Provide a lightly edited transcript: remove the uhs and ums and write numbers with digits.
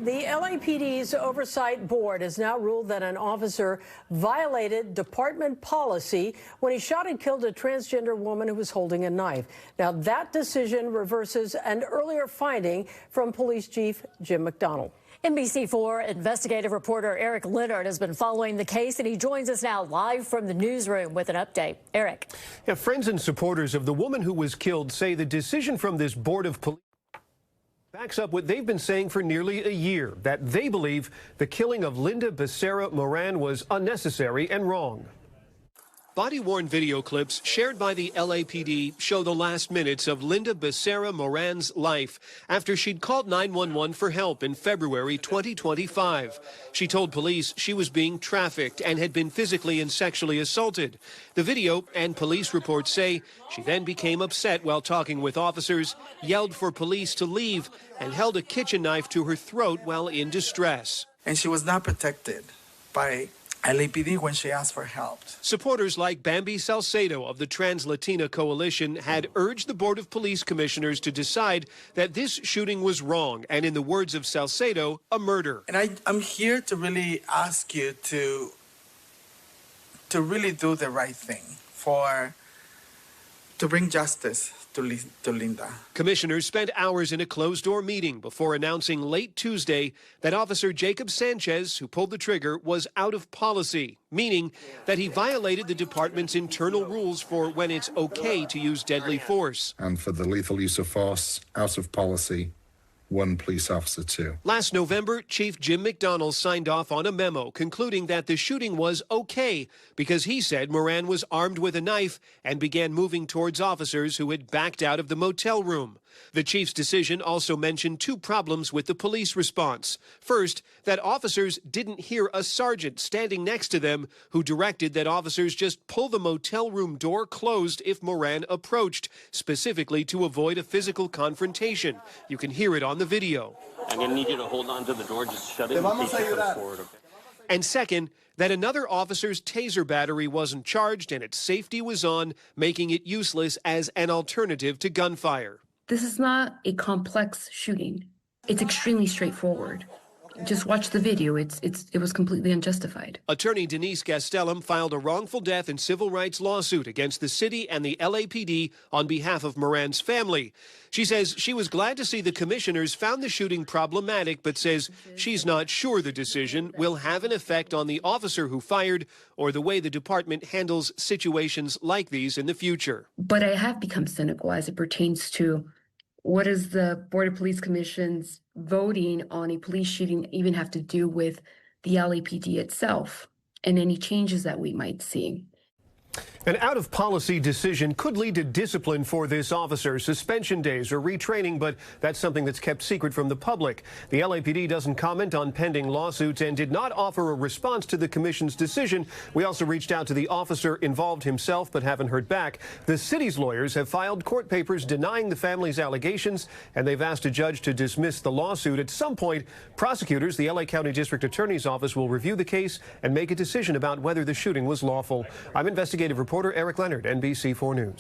The LAPD's Oversight Board has now ruled that an officer violated department policy when he shot and killed a transgender woman who was holding a knife. Now, that decision reverses an earlier finding from Police Chief Jim McDonnell. NBC4 investigative reporter Eric Leonard has been following the case, and he joins us now live from the newsroom with an update. Eric. Yeah, friends and supporters of the woman who was killed say the decision from this board of police backs up what they've been saying for nearly a year, that they believe the killing of Linda Becerra Moran was unnecessary and wrong. Body-worn video clips shared by the LAPD show the last minutes of Linda Becerra Moran's life after she'd called 911 for help in February 2025. She told police she was being trafficked and had been physically and sexually assaulted. The video and police reports say she then became upset while talking with officers, yelled for police to leave, and held a kitchen knife to her throat while in distress. And she was not protected by LAPD when she asked for help. Supporters like Bambi Salcedo of the Trans Latina Coalition had urged the Board of Police Commissioners to decide that this shooting was wrong and, in the words of Salcedo, a murder. And I'm here to really ask you to really do the right thing to bring justice to Linda. Commissioners spent hours in a closed-door meeting before announcing late Tuesday that Officer Jacob Sanchez, who pulled the trigger, was out of policy, meaning that he violated the department's internal rules for when it's okay to use deadly force. And for the lethal use of force, out of policy, one police officer too. Last November, Chief Jim McDonnell signed off on a memo concluding that the shooting was okay because he said Moran was armed with a knife and began moving towards officers who had backed out of the motel room. The chief's decision also mentioned two problems with the police response. First, that officers didn't hear a sergeant standing next to them who directed that officers just pull the motel room door closed if Moran approached, specifically to avoid a physical confrontation. You can hear it on the video. I'm going to need you to hold on to the door, just shut it in case you come forward, okay? And second, that another officer's taser battery wasn't charged and its safety was on, making it useless as an alternative to gunfire. This is not a complex shooting. It's extremely straightforward. Just watch the video. It was completely unjustified. Attorney Denise Gastelum filed a wrongful death and civil rights lawsuit against the city and the LAPD on behalf of Moran's family. She says she was glad to see the commissioners found the shooting problematic, but says she's not sure the decision will have an effect on the officer who fired or the way the department handles situations like these in the future. But I have become cynical as it pertains to what does the Board of Police Commission's voting on a police shooting even have to do with the LAPD itself and any changes that we might see? An out-of-policy decision could lead to discipline for this officer, suspension days or retraining, but that's something that's kept secret from the public. The LAPD doesn't comment on pending lawsuits and did not offer a response to the commission's decision. We also reached out to the officer involved himself, but haven't heard back. The city's lawyers have filed court papers denying the family's allegations, and they've asked a judge to dismiss the lawsuit. At some point, prosecutors, the LA County District Attorney's Office, will review the case and make a decision about whether the shooting was lawful. I'm investigative reporter Eric Leonard, NBC4 News.